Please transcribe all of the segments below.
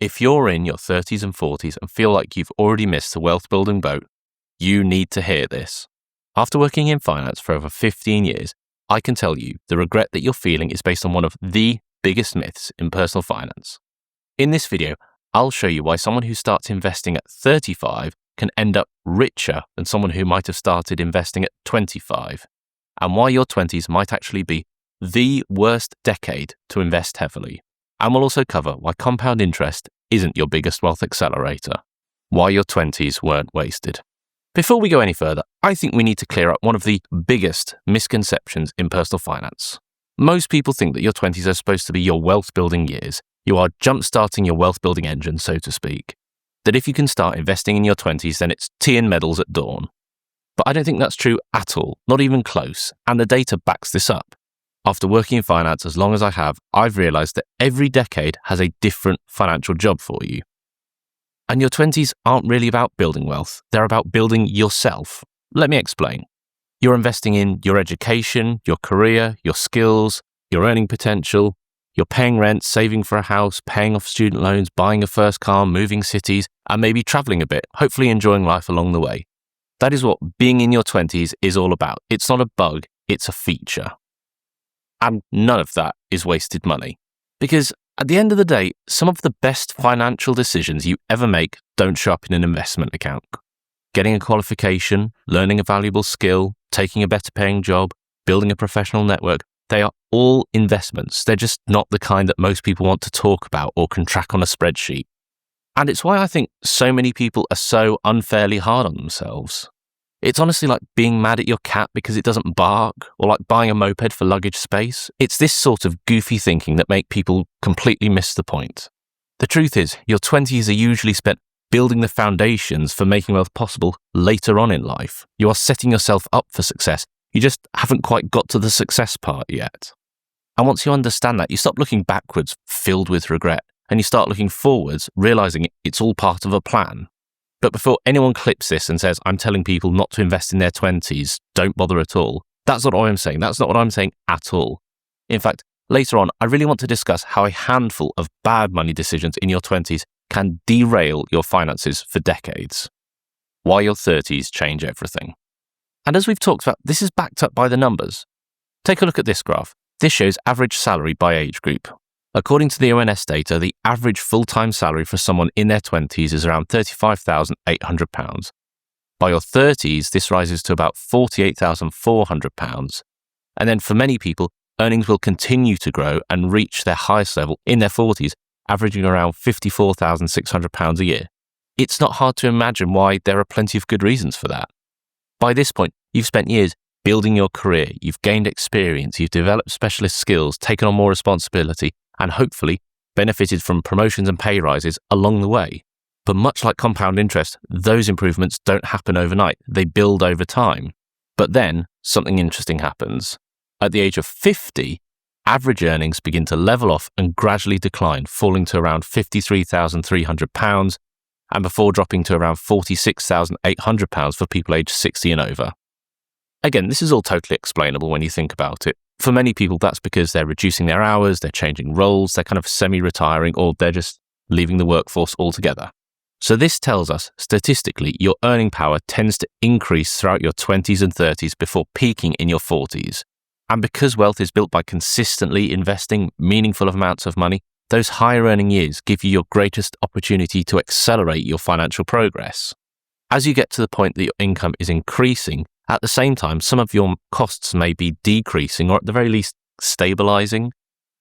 If you're in your 30s and 40s and feel like you've already missed the wealth building boat, you need to hear this. After working in finance for over 15 years, I can tell you the regret that you're feeling is based on one of the biggest myths in personal finance. In this video, I'll show you why someone who starts investing at 35 can end up richer than someone who might have started investing at 25, and why your 20s might actually be the worst decade to invest heavily. And we'll also cover why compound interest isn't your biggest wealth accelerator, why your 20s weren't wasted. Before we go any further, I think we need to clear up one of the biggest misconceptions in personal finance. Most people think that your 20s are supposed to be your wealth building years. You are jump-starting your wealth building engine, so to speak. That if you can start investing in your 20s, then it's tea and medals at dawn. But I don't think that's true at all, not even close, and the data backs this up. After working in finance as long as I have, I've realised that every decade has a different financial job for you. And your 20s aren't really about building wealth, they're about building yourself. Let me explain. You're investing in your education, your career, your skills, your earning potential. You're paying rent, saving for a house, paying off student loans, buying a first car, moving cities, and maybe travelling a bit, hopefully enjoying life along the way. That is what being in your 20s is all about. It's not a bug, it's a feature. And none of that is wasted money. Because at the end of the day, some of the best financial decisions you ever make don't show up in an investment account. Getting a qualification, learning a valuable skill, taking a better paying job, building a professional network, they are all investments. They're just not the kind that most people want to talk about or can track on a spreadsheet. And it's why I think so many people are so unfairly hard on themselves. It's honestly like being mad at your cat because it doesn't bark, or like buying a moped for luggage space. It's this sort of goofy thinking that make people completely miss the point. The truth is, your 20s are usually spent building the foundations for making wealth possible later on in life. You are setting yourself up for success. You just haven't quite got to the success part yet. And once you understand that, you stop looking backwards, filled with regret, and you start looking forwards, realizing it's all part of a plan. But before anyone clips this and says, I'm telling people not to invest in their 20s, don't bother at all. That's not what I'm saying. That's not what I'm saying at all. In fact, later on, I really want to discuss how a handful of bad money decisions in your 20s can derail your finances for decades. Why your 30s change everything. And as we've talked about, this is backed up by the numbers. Take a look at this graph. This shows average salary by age group. According to the ONS data, the average full-time salary for someone in their 20s is around £35,800. By your 30s, this rises to about £48,400. And then for many people, earnings will continue to grow and reach their highest level in their 40s, averaging around £54,600 a year. It's not hard to imagine why there are plenty of good reasons for that. By this point, you've spent years building your career, you've gained experience, you've developed specialist skills, taken on more responsibility, and hopefully benefited from promotions and pay rises along the way. But much like compound interest, those improvements don't happen overnight. They build over time. But then something interesting happens. At the age of 50, average earnings begin to level off and gradually decline, falling to around £53,300 and before dropping to around £46,800 for people aged 60 and over. Again, this is all totally explainable when you think about it. For many people, that's because they're reducing their hours, they're changing roles, they're kind of semi-retiring, or they're just leaving the workforce altogether. So this tells us, statistically, your earning power tends to increase throughout your 20s and 30s before peaking in your 40s. And because wealth is built by consistently investing meaningful amounts of money, those higher earning years give you your greatest opportunity to accelerate your financial progress. As you get to the point that your income is increasing, at the same time, some of your costs may be decreasing or at the very least stabilizing.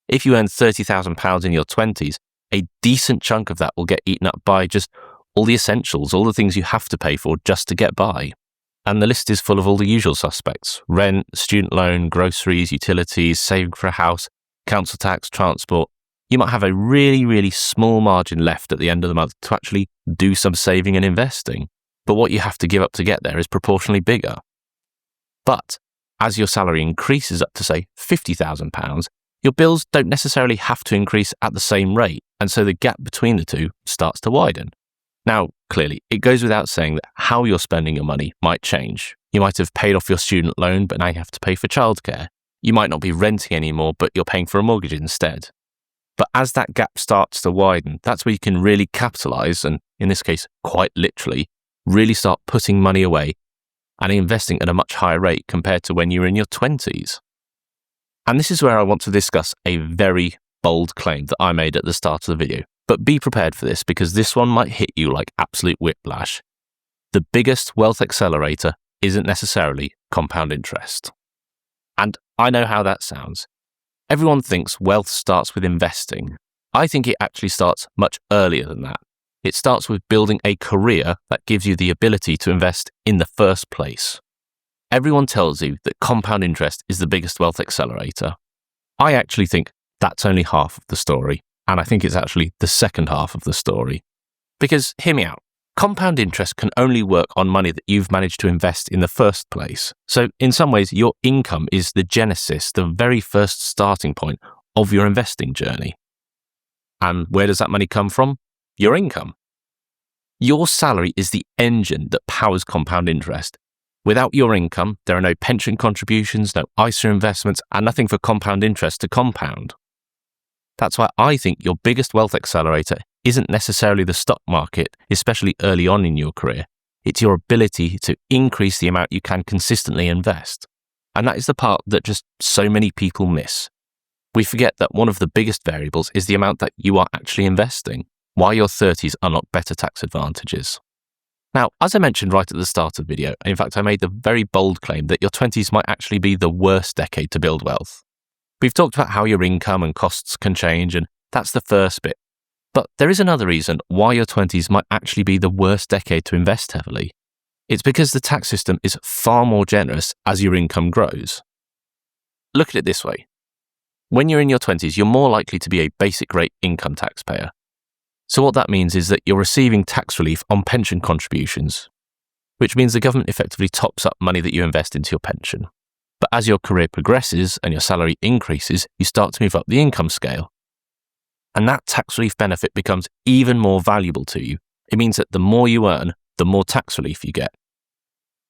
If you earn £30,000 in your 20s, a decent chunk of that will get eaten up by just all the essentials, all the things you have to pay for just to get by. And the list is full of all the usual suspects: rent, student loan, groceries, utilities, saving for a house, council tax, transport. You might have a really, really small margin left at the end of the month to actually do some saving and investing. But what you have to give up to get there is proportionally bigger. But as your salary increases up to, say, £50,000, your bills don't necessarily have to increase at the same rate, and so the gap between the two starts to widen. Now, clearly, it goes without saying that how you're spending your money might change. You might have paid off your student loan, but now you have to pay for childcare. You might not be renting anymore, but you're paying for a mortgage instead. But as that gap starts to widen, that's where you can really capitalize and, in this case, quite literally, really start putting money away and investing at a much higher rate compared to when you were in your 20s. And this is where I want to discuss a very bold claim that I made at the start of the video. But be prepared for this, because this one might hit you like absolute whiplash. The biggest wealth accelerator isn't necessarily compound interest. And I know how that sounds. Everyone thinks wealth starts with investing. I think it actually starts much earlier than that. It starts with building a career that gives you the ability to invest in the first place. Everyone tells you that compound interest is the biggest wealth accelerator. I actually think that's only half of the story, and I think it's actually the second half of the story. Because, hear me out, compound interest can only work on money that you've managed to invest in the first place. So, in some ways, your income is the genesis, the very first starting point of your investing journey. And where does that money come from? Your income. Your salary is the engine that powers compound interest. Without your income, there are no pension contributions, no ISA investments, and nothing for compound interest to compound. That's why I think your biggest wealth accelerator isn't necessarily the stock market, especially early on in your career. It's your ability to increase the amount you can consistently invest. And that is the part that just so many people miss. We forget that one of the biggest variables is the amount that you are actually investing, while your 30s unlock better tax advantages. Now, as I mentioned right at the start of the video, in fact, I made the very bold claim that your 20s might actually be the worst decade to build wealth. We've talked about how your income and costs can change, and that's the first bit. But there is another reason why your 20s might actually be the worst decade to invest heavily. It's because the tax system is far more generous as your income grows. Look at it this way. When you're in your 20s, you're more likely to be a basic rate income taxpayer. So what that means is that you're receiving tax relief on pension contributions, which means the government effectively tops up money that you invest into your pension. But as your career progresses and your salary increases, you start to move up the income scale. And that tax relief benefit becomes even more valuable to you. It means that the more you earn, the more tax relief you get.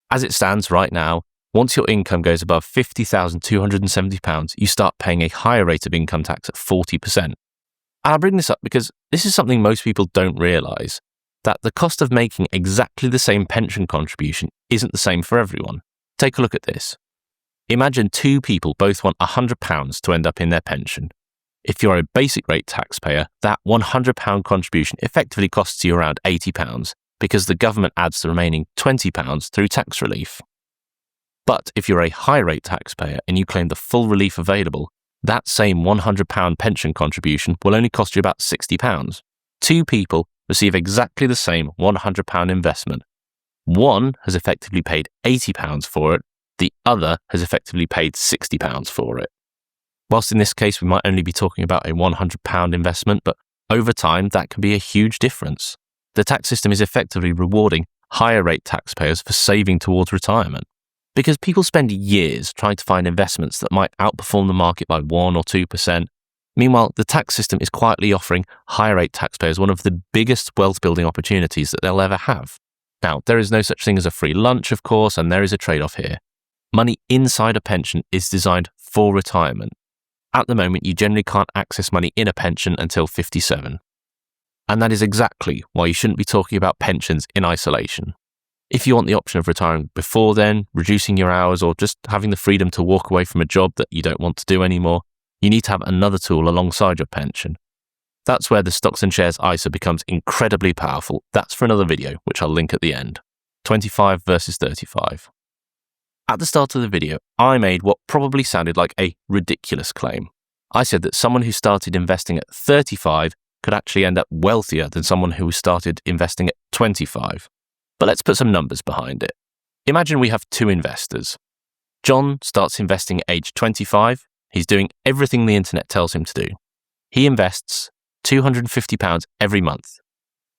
As it stands right now, once your income goes above £50,270, you start paying a higher rate of income tax at 40%. And I bring this up because this is something most people don't realise, that the cost of making exactly the same pension contribution isn't the same for everyone. Take a look at this. Imagine two people both want £100 to end up in their pension. If you're a basic rate taxpayer, that £100 contribution effectively costs you around £80 because the government adds the remaining £20 through tax relief. But if you're a high rate taxpayer and you claim the full relief available, that same £100 pension contribution will only cost you about £60. Two people receive exactly the same £100 investment. One has effectively paid £80 for it, the other has effectively paid £60 for it. Whilst in this case we might only be talking about a £100 investment, but over time that can be a huge difference. The tax system is effectively rewarding higher rate taxpayers for saving towards retirement. Because people spend years trying to find investments that might outperform the market by 1 or 2%. Meanwhile, the tax system is quietly offering higher rate taxpayers one of the biggest wealth building opportunities that they'll ever have. Now, there is no such thing as a free lunch, of course, and there is a trade-off here. Money inside a pension is designed for retirement. At the moment, you generally can't access money in a pension until 57. And that is exactly why you shouldn't be talking about pensions in isolation. If you want the option of retiring before then, reducing your hours, or just having the freedom to walk away from a job that you don't want to do anymore, you need to have another tool alongside your pension. That's where the stocks and shares ISA becomes incredibly powerful. That's for another video, which I'll link at the end. 25 versus 35. At the start of the video, I made what probably sounded like a ridiculous claim. I said that someone who started investing at 35 could actually end up wealthier than someone who started investing at 25. But let's put some numbers behind it. Imagine we have two investors. John starts investing at age 25. He's doing everything the internet tells him to do. He invests £250 every month,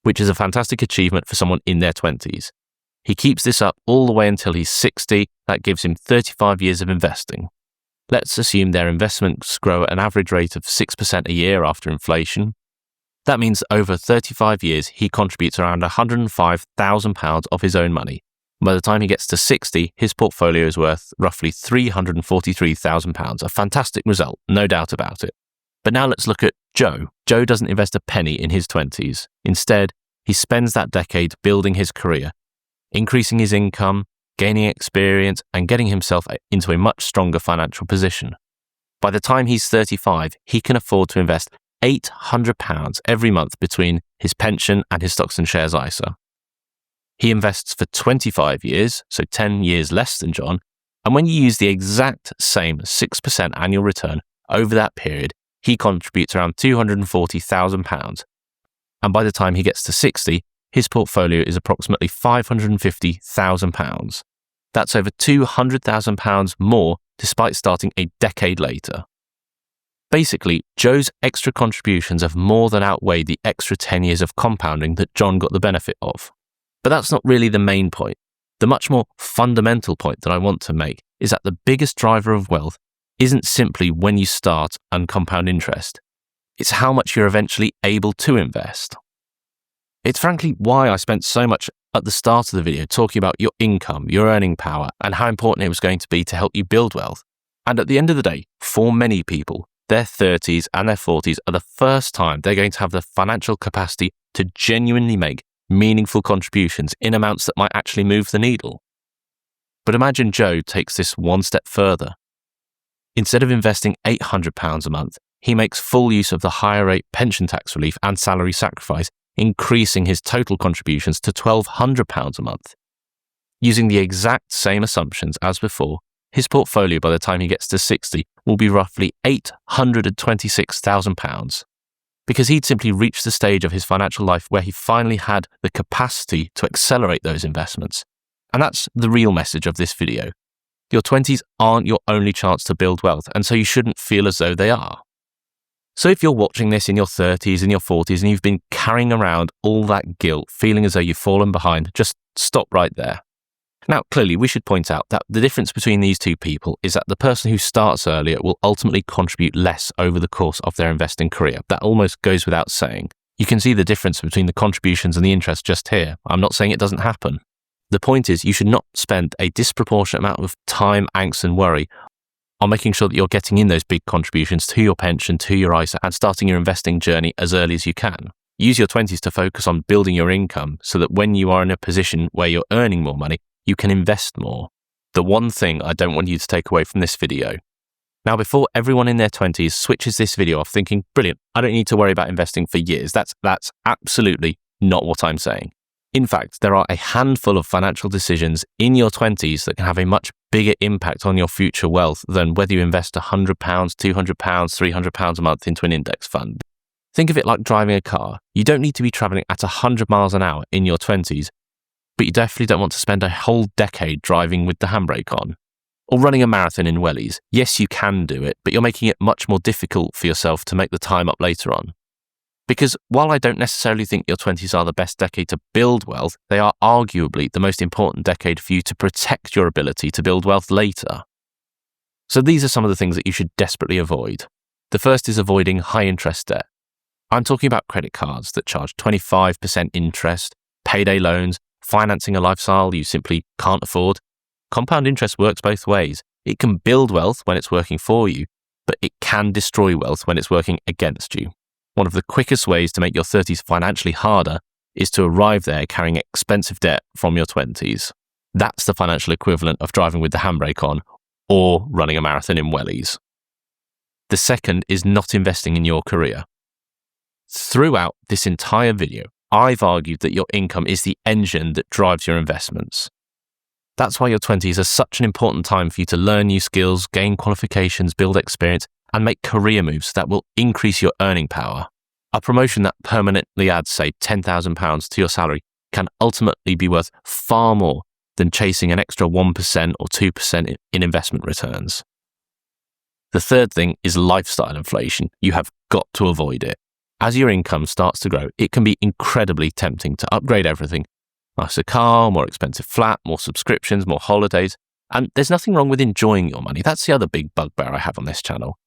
which is a fantastic achievement for someone in their 20s. He keeps this up all the way until he's 60. That gives him 35 years of investing. Let's assume their investments grow at an average rate of 6% a year after inflation. That means over 35 years, he contributes around £105,000 of his own money. By the time he gets to 60, his portfolio is worth roughly £343,000. A fantastic result, no doubt about it. But now let's look at Joe. Joe doesn't invest a penny in his 20s. Instead, he spends that decade building his career, increasing his income, gaining experience, and getting himself into a much stronger financial position. By the time he's 35, he can afford to invest £800 every month between his pension and his stocks and shares ISA. He invests for 25 years, so 10 years less than John, and when you use the exact same 6% annual return over that period, he contributes around £240,000. And by the time he gets to 60, his portfolio is approximately £550,000. That's over £200,000 more despite starting a decade later. Basically, Joe's extra contributions have more than outweighed the extra 10 years of compounding that John got the benefit of. But that's not really the main point. The much more fundamental point that I want to make is that the biggest driver of wealth isn't simply when you start and compound interest. It's how much you're eventually able to invest. It's frankly why I spent so much at the start of the video talking about your income, your earning power, and how important it was going to be to help you build wealth. And at the end of the day, for many people, their 30s and their 40s are the first time they're going to have the financial capacity to genuinely make meaningful contributions in amounts that might actually move the needle. But imagine Joe takes this one step further. Instead of investing £800 a month, he makes full use of the higher rate pension tax relief and salary sacrifice, increasing his total contributions to £1,200 a month. Using the exact same assumptions as before, his portfolio by the time he gets to 60 will be roughly £826,000, because he'd simply reached the stage of his financial life where he finally had the capacity to accelerate those investments. And that's the real message of this video. Your 20s aren't your only chance to build wealth, and so you shouldn't feel as though they are. So if you're watching this in your 30s and your 40s and you've been carrying around all that guilt, feeling as though you've fallen behind, just stop right there. Now, clearly, we should point out that the difference between these two people is that the person who starts earlier will ultimately contribute less over the course of their investing career. That almost goes without saying. You can see the difference between the contributions and the interest just here. I'm not saying it doesn't happen. The point is, you should not spend a disproportionate amount of time, angst, and worry on making sure that you're getting in those big contributions to your pension, to your ISA, and starting your investing journey as early as you can. Use your 20s to focus on building your income so that when you are in a position where you're earning more money, you can invest more. The one thing I don't want you to take away from this video. Now, before everyone in their 20s switches this video off thinking, brilliant, I don't need to worry about investing for years. That's absolutely not what I'm saying. In fact, there are a handful of financial decisions in your 20s that can have a much bigger impact on your future wealth than whether you invest £100, £200, £300 a month into an index fund. Think of it like driving a car. You don't need to be traveling at 100 miles an hour in your 20s, but you definitely don't want to spend a whole decade driving with the handbrake on. Or running a marathon in wellies. Yes, you can do it, but you're making it much more difficult for yourself to make the time up later on. Because while I don't necessarily think your 20s are the best decade to build wealth, they are arguably the most important decade for you to protect your ability to build wealth later. So these are some of the things that you should desperately avoid. The first is avoiding high interest debt. I'm talking about credit cards that charge 25% interest, payday loans, financing a lifestyle you simply can't afford. Compound interest works both ways. It can build wealth when it's working for you, but it can destroy wealth when it's working against you. One of the quickest ways to make your 30s financially harder is to arrive there carrying expensive debt from your 20s. That's the financial equivalent of driving with the handbrake on or running a marathon in wellies. The second is not investing in your career. Throughout this entire video, I've argued that your income is the engine that drives your investments. That's why your 20s are such an important time for you to learn new skills, gain qualifications, build experience, and make career moves that will increase your earning power. A promotion that permanently adds, say, £10,000 to your salary can ultimately be worth far more than chasing an extra 1% or 2% in investment returns. The third thing is lifestyle inflation. You have got to avoid it. As your income starts to grow, it can be incredibly tempting to upgrade everything. Nicer car, more expensive flat, more subscriptions, more holidays. And there's nothing wrong with enjoying your money. That's the other big bugbear I have on this channel.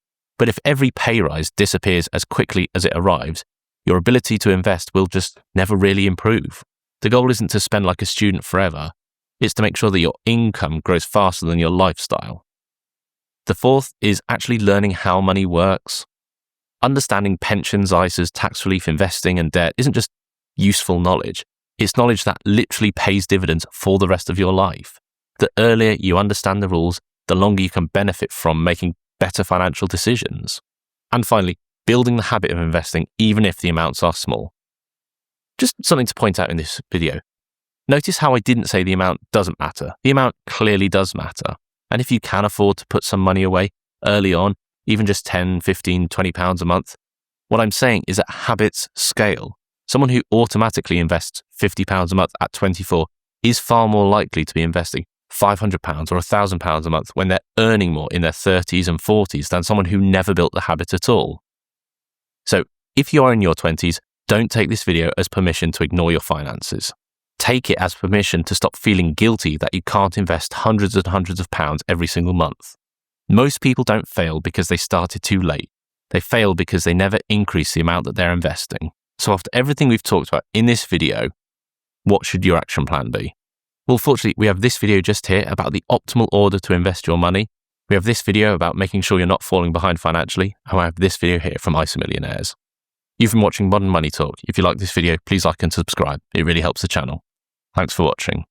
But if every pay rise disappears as quickly as it arrives, your ability to invest will just never really improve. The goal isn't to spend like a student forever. It's to make sure that your income grows faster than your lifestyle. The fourth is actually learning how money works. Understanding pensions, ISAs, tax relief, investing, and debt isn't just useful knowledge. It's knowledge that literally pays dividends for the rest of your life. The earlier you understand the rules, the longer you can benefit from making better financial decisions. And finally, building the habit of investing even if the amounts are small. Just something to point out in this video. Notice how I didn't say the amount doesn't matter. The amount clearly does matter. And if you can afford to put some money away early on, even just 10, 15, 20 pounds a month, what I'm saying is that habits scale. Someone who automatically invests £50 a month at 24 is far more likely to be investing £500 or £1,000 a month when they're earning more in their 30s and 40s than someone who never built the habit at all. So if you are in your 20s, don't take this video as permission to ignore your finances. Take it as permission to stop feeling guilty that you can't invest hundreds and hundreds of pounds every single month. Most people don't fail because they started too late. They fail because they never increase the amount that they're investing. So after everything we've talked about in this video, what should your action plan be? Well, fortunately, we have this video just here about the optimal order to invest your money. We have this video about making sure you're not falling behind financially. And I have this video here from ISA Millionaires. You've been watching Modern Money Talk. If you like this video, please like and subscribe. It really helps the channel. Thanks for watching.